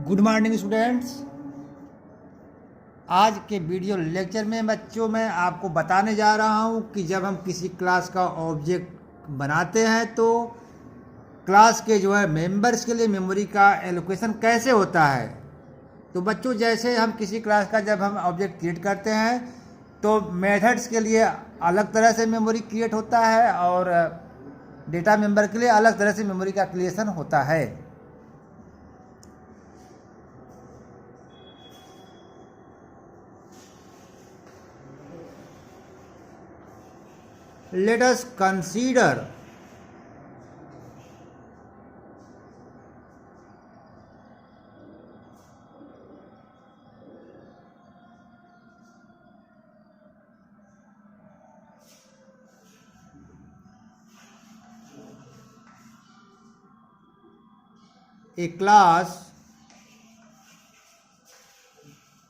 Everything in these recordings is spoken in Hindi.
Good morning students. आज के वीडियो लेक्चर में बच्चों मैं आपको बताने जा रहा हूं कि जब हम किसी क्लास का ऑब्जेक्ट बनाते हैं तो क्लास के मेंबर्स के लिए मेमोरी का एलोकेशन कैसे होता है। तो बच्चों जैसे हम किसी क्लास का जब हम ऑब्जेक्ट क्रिएट करते हैं तो मेथड्स के लिए अलग तरह से मेमोरी क्रिएट होता है और डेटा मेंबर के लिए अलग तरह से मेमोरी का क्रिएशन होता है। Let us consider a class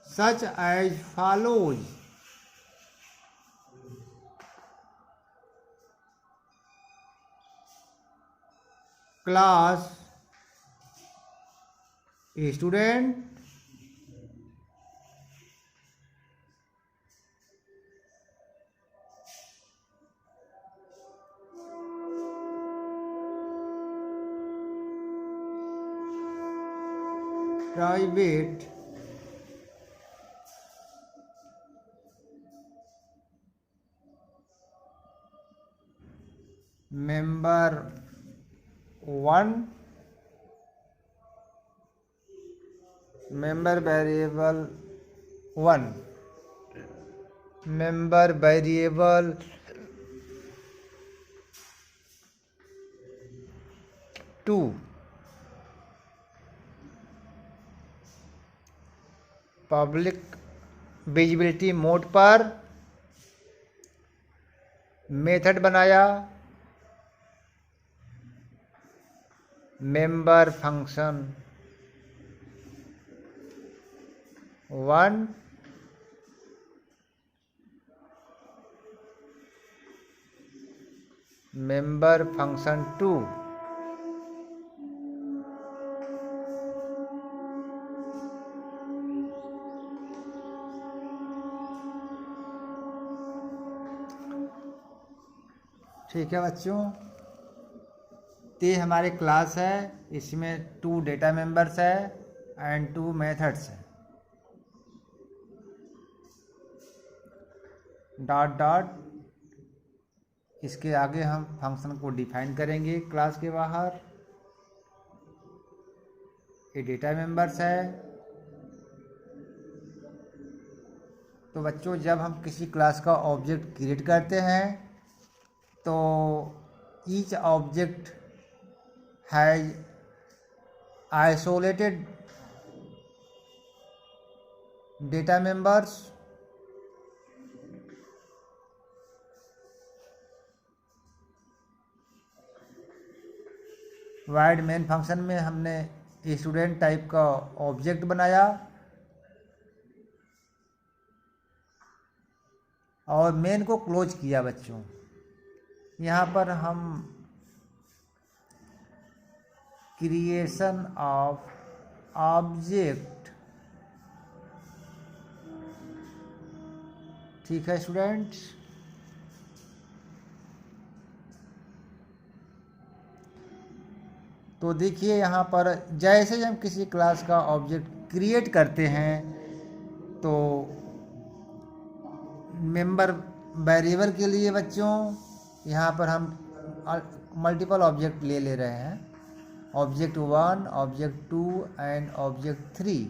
such as follows. Class a student private member 1 member variable 1 member variable 2 public visibility mode पर मेथड बनाया मेंबर फंक्शन 1 मेंबर फंक्शन 2। ठीक है बच्चों, ये हमारे क्लास है, इसमें 2 डेटा मेंबर्स है एंड 2 मेथड्स है। डॉट डॉट इसके आगे हम फंक्शन को डिफाइन करेंगे क्लास के बाहर। ये डेटा मेंबर्स है। तो बच्चों जब हम किसी क्लास का ऑब्जेक्ट क्रिएट करते हैं तो each object has isolated data members wide main function में हमने स्टूडेंट टाइप का ऑब्जेक्ट बनाया और मेन को क्लोज किया। बच्चों यहाँ पर हम क्रिएशन ऑफ ऑब्जेक्ट, ठीक है स्टूडेंट्स। तो देखिए यहाँ पर जैसे ही हम किसी क्लास का ऑब्जेक्ट क्रिएट करते हैं तो मेंबर वेरिएबल के लिए बच्चों यहाँ पर हम मल्टीपल ऑब्जेक्ट ले रहे हैं, ऑब्जेक्ट 1, ऑब्जेक्ट 2 एंड ऑब्जेक्ट 3।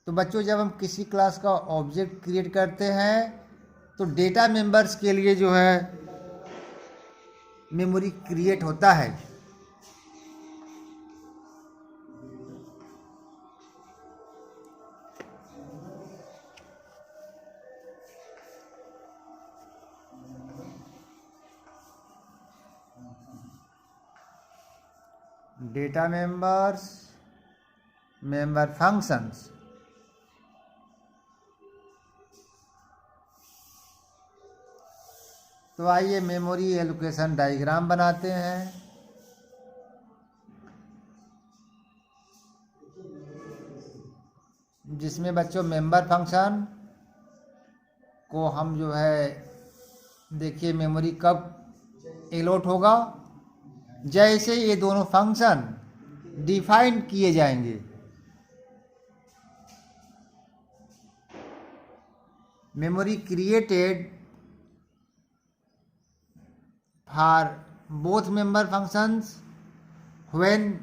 तो बच्चों जब हम किसी क्लास का ऑब्जेक्ट क्रिएट करते हैं तो डेटा मेंबर्स के लिए मेमोरी क्रिएट होता है। Data members, member functions. तो आइए मेमोरी एलोकेशन डायग्राम बनाते हैं। जिसमें बच्चों मेंबर फंक्शन को हम जो है देखिए मेमोरी कब एलोट होगा, जैसे ये दोनों फंक्शन डिफाइन किए जाएंगे। Memory created for both member functions when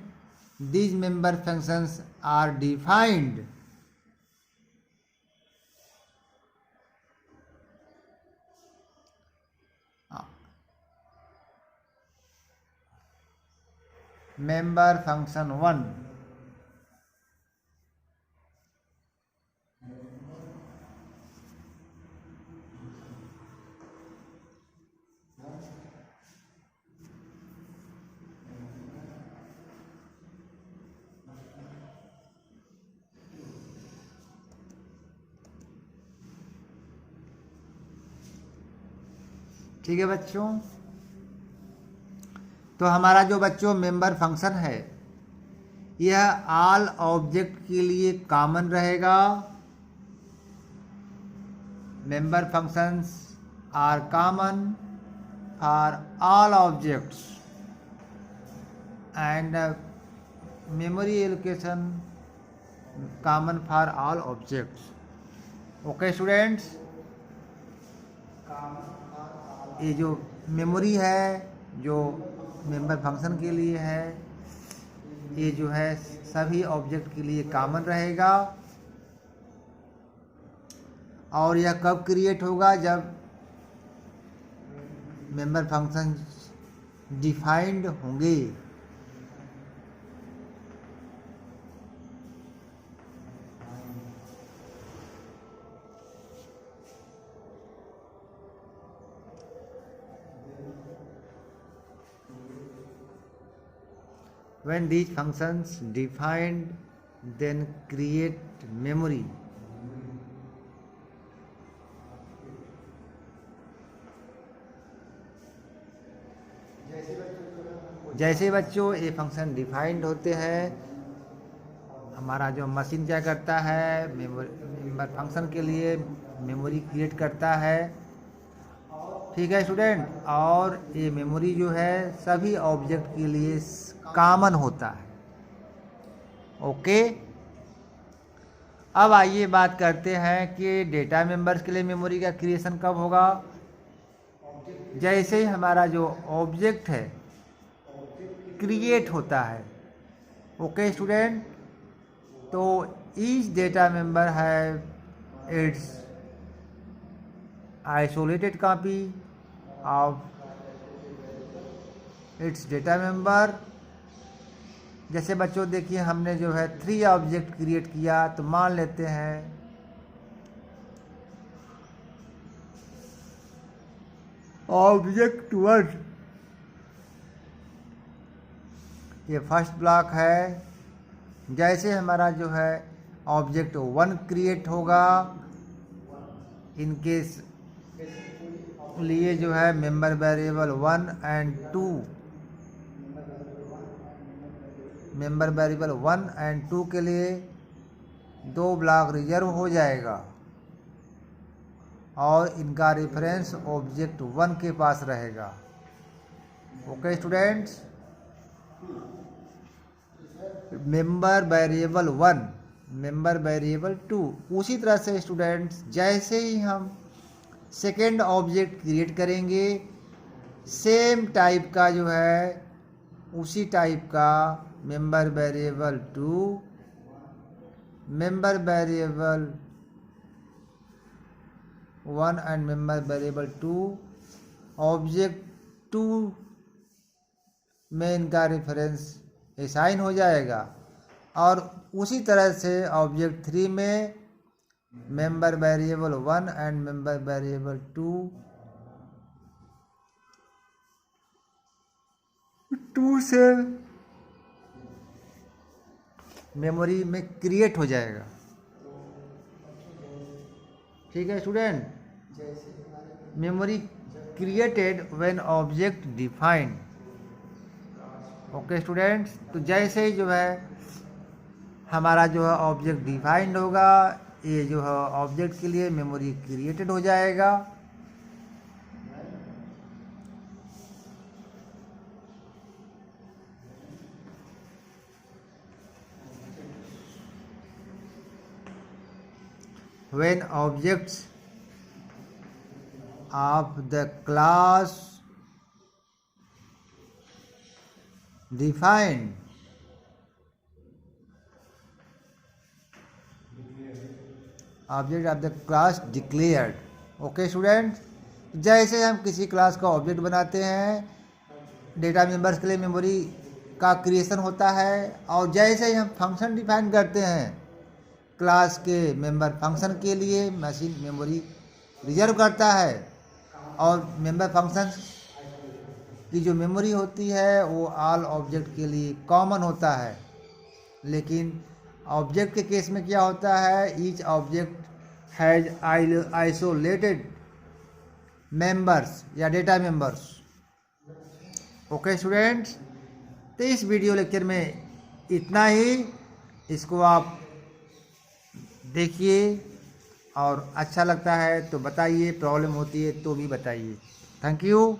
these member functions are defined। member function 1, ठीक है बच्चों। तो हमारा जो बच्चों मेंबर फंक्शन है यह ऑल ऑब्जेक्ट के लिए कॉमन रहेगा। Member functions are common for all objects and memory allocation common for all objects. Okay students, ये जो मेमोरी है जो मेंबर फंक्शन के लिए है ये जो है सभी ऑब्जेक्ट के लिए कॉमन रहेगा। और यह कब क्रिएट होगा, जब मेंबर फंक्शन डिफाइंड होंगे। When these functions defined then create memory। जैसे बच्चों ये फंक्शन डिफाइंड होते हैं, हमारा जो मशीन क्या करता है, मेमोरी फंक्शन के लिए मेमोरी क्रिएट करता है। ठीक है स्टूडेंट, और ये मेमोरी जो है सभी ऑब्जेक्ट के लिए कॉमन होता है। ओके, अब आइए बात करते हैं कि डेटा मेंबर्स के लिए मेमोरी का क्रिएशन कब होगा। जैसे ही हमारा जो ऑब्जेक्ट है क्रिएट होता है। ओके स्टूडेंट, तो ईच डेटा मेंबर है it's isolated copy of its data member. जैसे बच्चों देखिए हमने जो है 3 ऑब्जेक्ट क्रिएट किया, तो मान लेते हैं ऑब्जेक्ट 1 ये फर्स्ट ब्लॉक है। जैसे हमारा जो है ऑब्जेक्ट 1 क्रिएट होगा, इनके लिए जो है member variable 1 and 2, member variable 1 and 2 के लिए 2 ब्लॉक रिजर्व हो जाएगा और इनका रेफरेंस ऑब्जेक्ट 1 के पास रहेगा। Okay students, member variable 1, member variable 2। उसी तरह से स्टूडेंट्स जैसे ही हम सेकेंड ऑब्जेक्ट क्रिएट करेंगे, सेम टाइप का जो है उसी टाइप का member variable 2, member variable 1 and member variable 2 object 2 में इनका रेफरेंस असाइन हो जाएगा। और उसी तरह से ऑब्जेक्ट 3 में member variable 1 and member variable 2 से मेमोरी में क्रिएट हो जाएगा। ठीक है student, memory created when object defined. Okay students, तो जैसे ही जो है हमारा जो है ऑब्जेक्ट डिफाइंड होगा, ये जो है ऑब्जेक्ट के लिए मेमोरी क्रिएटेड हो जाएगा। When objects of the class defined object of the class declared. Okay students, जैसे हम किसी क्लास का ऑब्जेक्ट बनाते हैं, डेटा मेंबर्स के लिए मेमोरी का क्रिएशन होता है, और जैसे ही हम फंक्शन डिफाइन करते हैं क्लास के मेंबर फंक्शन के लिए मशीन मेमोरी रिजर्व करता है, और मेंबर फंक्शन की जो मेमोरी होती है वो ऑल ऑब्जेक्ट के लिए कॉमन होता है। लेकिन ऑब्जेक्ट के केस में क्या होता है, each object has isolated members या डेटा मेंबर्स। ओके स्टूडेंट्स, तो इस वीडियो लेक्चर में इतना ही। इसको आप देखिए और अच्छा लगता है तो बताइए, प्रॉब्लम होती है तो भी बताइए। Thank you.